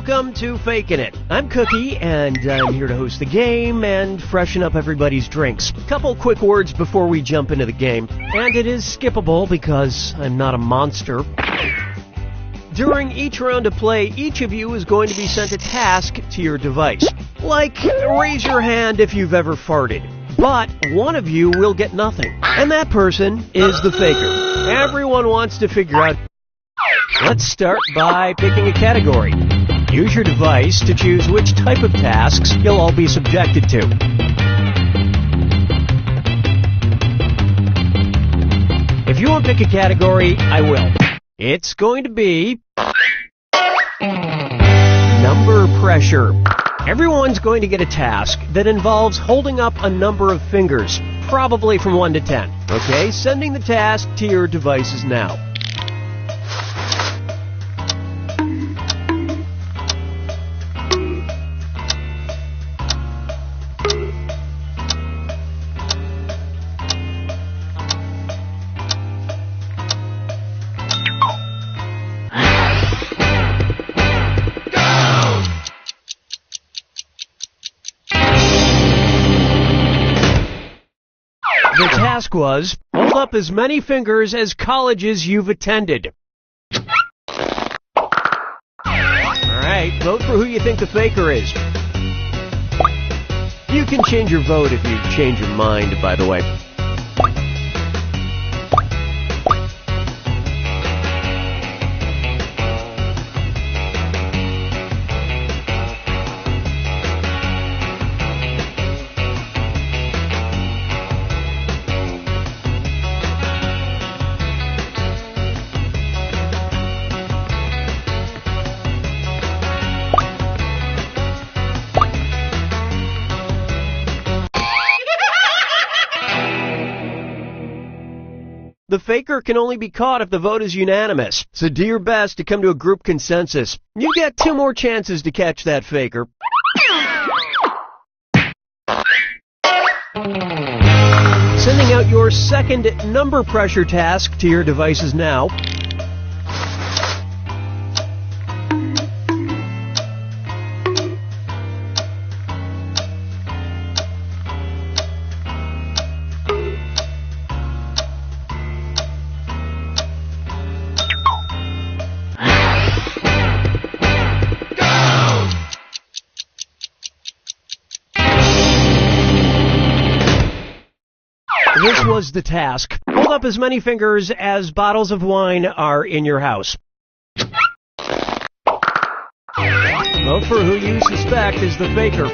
Welcome to Fakin' It. I'm Cookie, and I'm here to host the game and freshen up everybody's drinks. Couple quick words before we jump into the game, and it is skippable because I'm not a monster. During each round of play, each of you is going to be sent a task to your device. Like, raise your hand if you've ever farted. But one of you will get nothing, and that person is the faker. Everyone wants to figure out. Let's start by picking a category. Use your device to choose which type of tasks you'll all be subjected to. If you won't pick a category, I will. It's going to be number pressure. Everyone's going to get a task that involves holding up a number of fingers, probably from 1 to 10. Okay, sending the task to your devices now. The task was, hold up as many fingers as colleges you've attended. Alright, vote for who you think the faker is. You can change your vote if you change your mind, by the way. The faker can only be caught if the vote is unanimous, so do your best to come to a group consensus. You get 2 more chances to catch that faker. Sending out your second number pressure task to your devices now. This was the task. Hold up as many fingers as bottles of wine are in your house. Vote for who you suspect is the faker.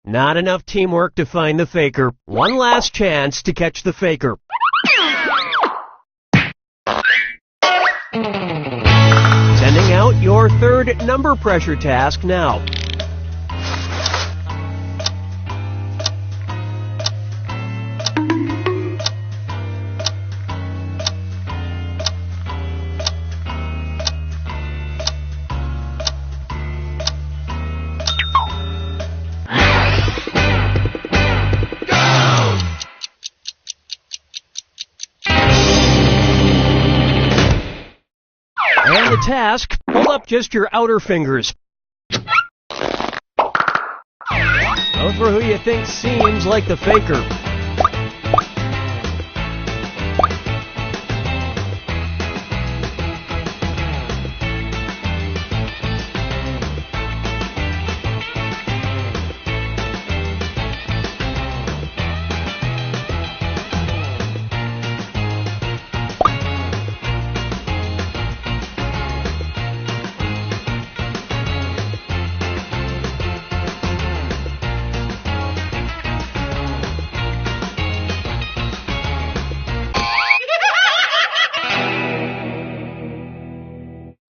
Not enough teamwork to find the faker. One last chance to catch the faker. Sending out your third number pressure task now. And the task, hold up just your outer fingers. Vote for who you think seems like the faker.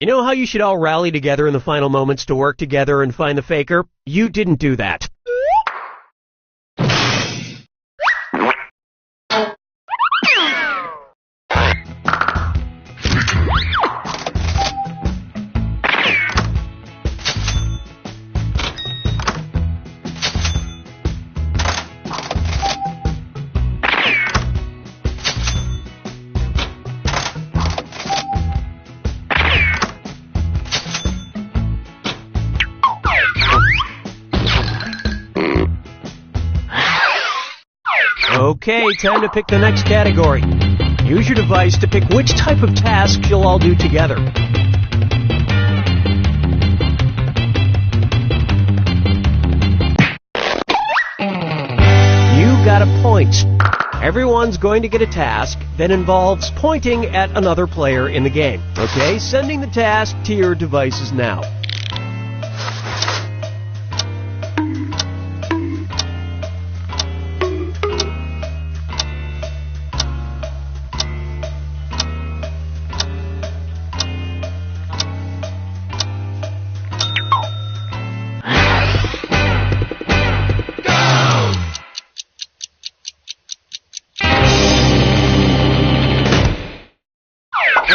You know how you should all rally together in the final moments to work together and find the faker? You didn't do that. Okay, time to pick the next category. Use your device to pick which type of tasks you'll all do together. You got a point. Everyone's going to get a task that involves pointing at another player in the game. Okay, sending the task to your devices now.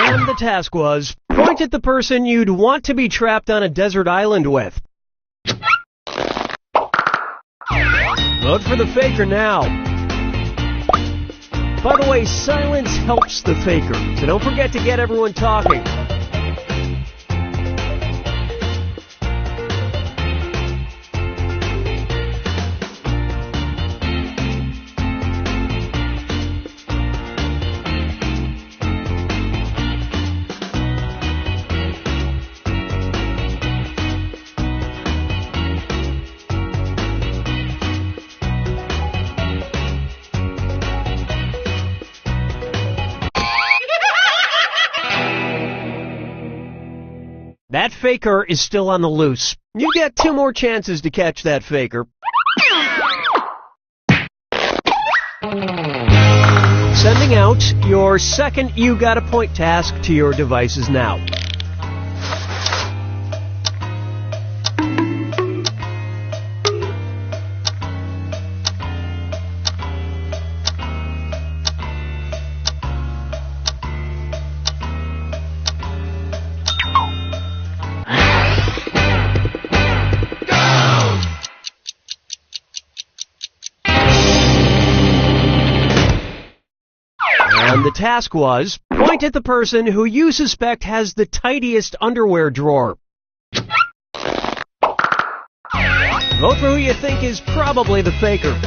And the task was, point at the person you'd want to be trapped on a desert island with. Vote for the faker now. By the way, silence helps the faker, so don't forget to get everyone talking. That faker is still on the loose. You get 2 more chances to catch that faker. Sending out your second You Got a Point task to your devices now. And the task was, point at the person who you suspect has the tidiest underwear drawer. Vote for who you think is probably the faker.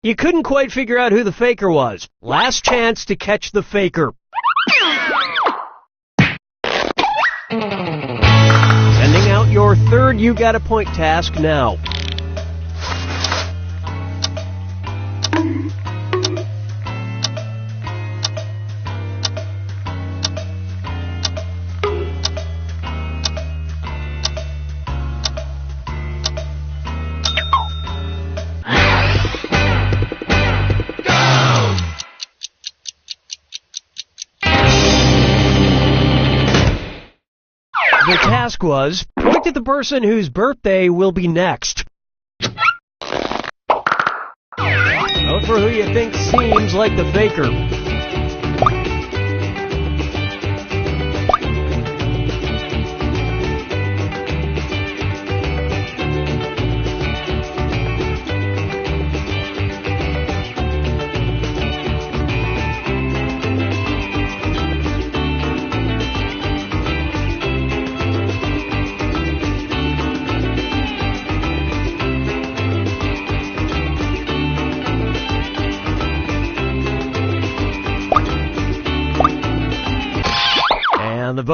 You couldn't quite figure out who the faker was. Last chance to catch the faker. Sending out your third You Got a Point task now. The task was, point at the person whose birthday will be next. Vote for who you think seems like the faker.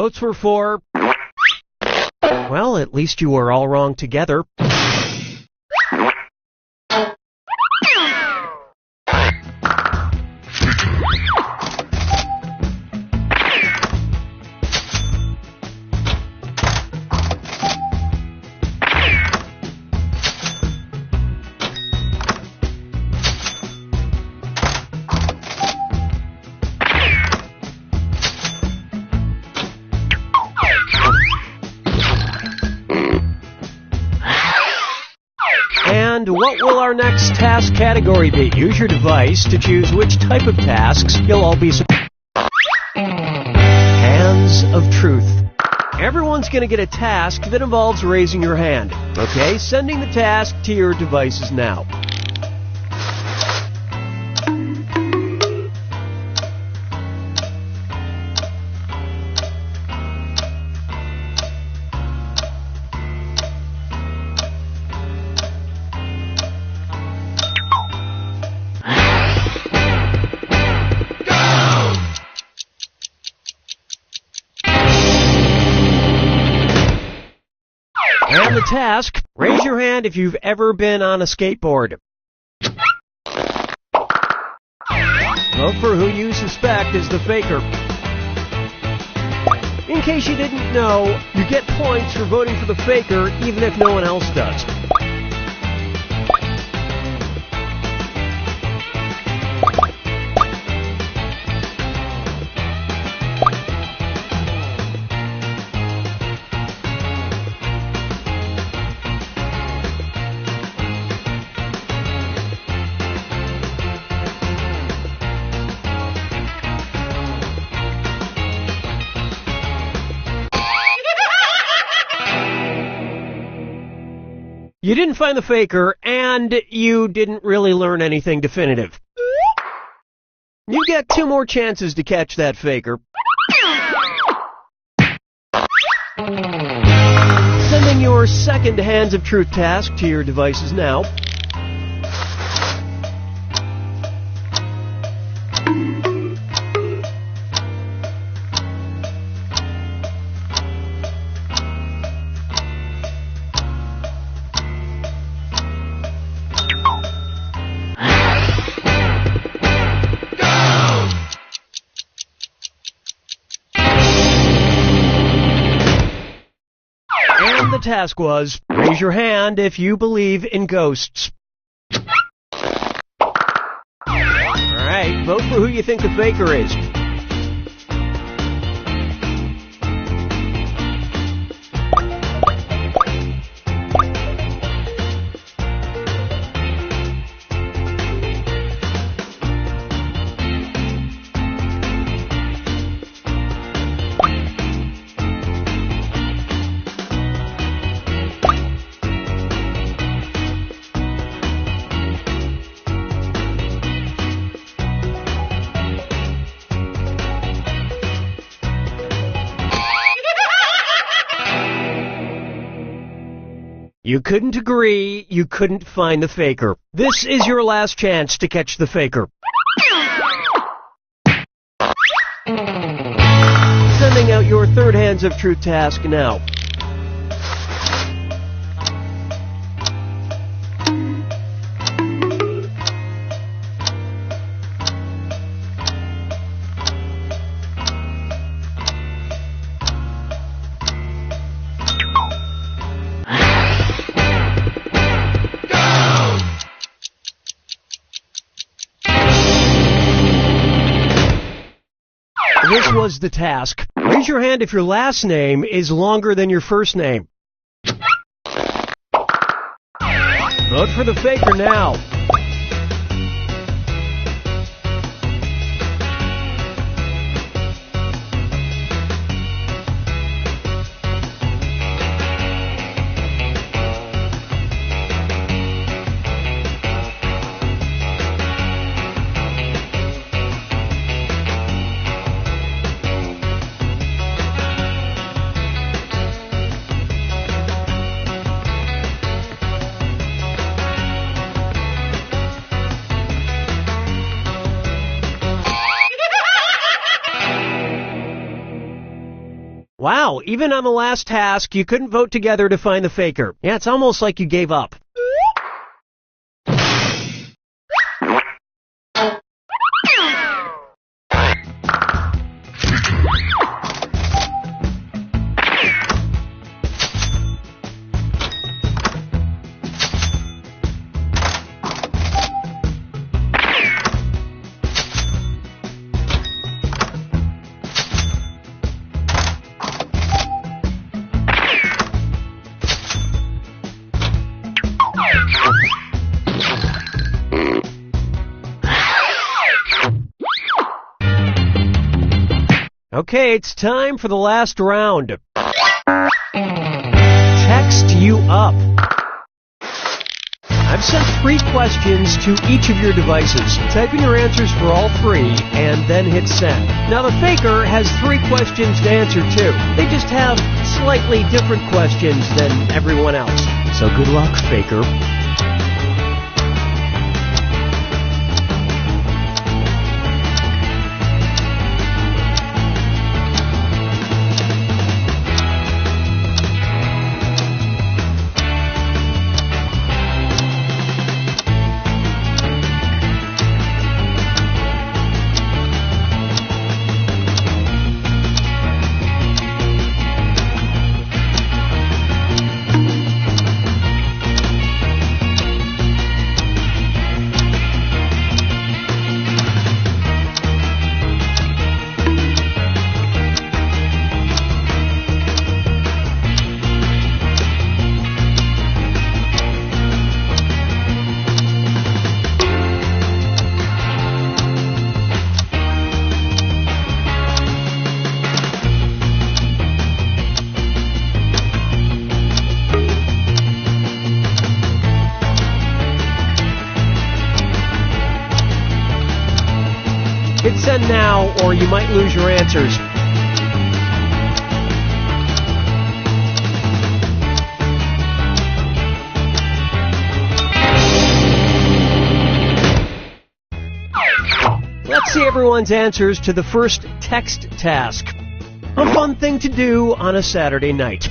Votes were for... Well, at least you were all wrong together. And what will our next task category be? Use your device to choose which type of tasks you'll all be... Hands of Truth. Everyone's going to get a task that involves raising your hand. Okay, sending the task to your devices now. And the task, raise your hand if you've ever been on a skateboard. Vote for who you suspect is the faker. In case you didn't know, you get points for voting for the faker even if no one else does. You didn't find the faker, and you didn't really learn anything definitive. You get 2 more chances to catch that faker. Sending your second Hands of Truth task to your devices now. And the task was, raise your hand if you believe in ghosts. Alright, vote for who you think the faker is. You couldn't agree, you couldn't find the faker. This is your last chance to catch the faker. Sending out your third Hands of Truth task now. This was the task. Raise your hand if your last name is longer than your first name. Vote for the faker now. Wow, even on the last task, you couldn't vote together to find the faker. Yeah, it's almost like you gave up. Okay, it's time for the last round. Text you up. I've sent 3 questions to each of your devices. Type in your answers for all 3 and then hit send. Now the faker has 3 questions to answer too. They just have slightly different questions than everyone else. So good luck, faker. Hit send now, or you might lose your answers. Let's see everyone's answers to the first text task. A fun thing to do on a Saturday night.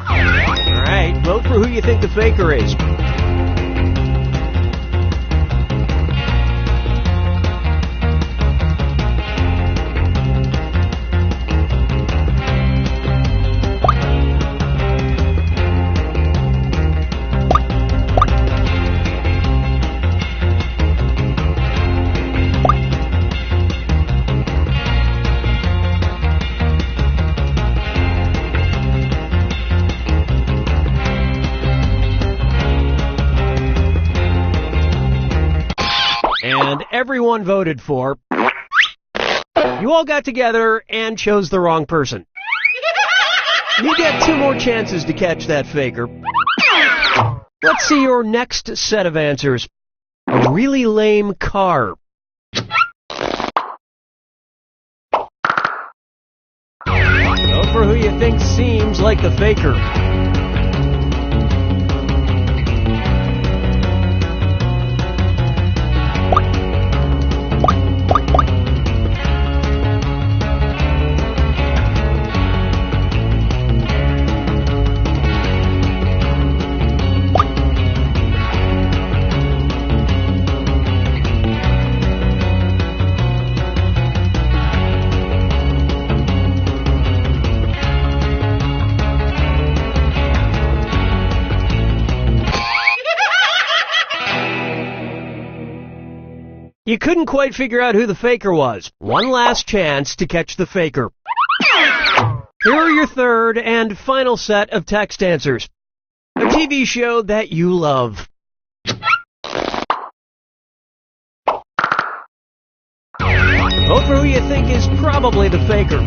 Alright, vote for who you think the faker is. And everyone voted for. You all got together and chose the wrong person. You get 2 more chances to catch that faker. Let's see your next set of answers. A really lame car. Vote for who you think seems like the faker. You couldn't quite figure out who the faker was. One last chance to catch the faker. Here are your third and final set of text answers. A TV show that you love. Vote for who you think is probably the faker.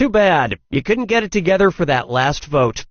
Too bad. You couldn't get it together for that last vote.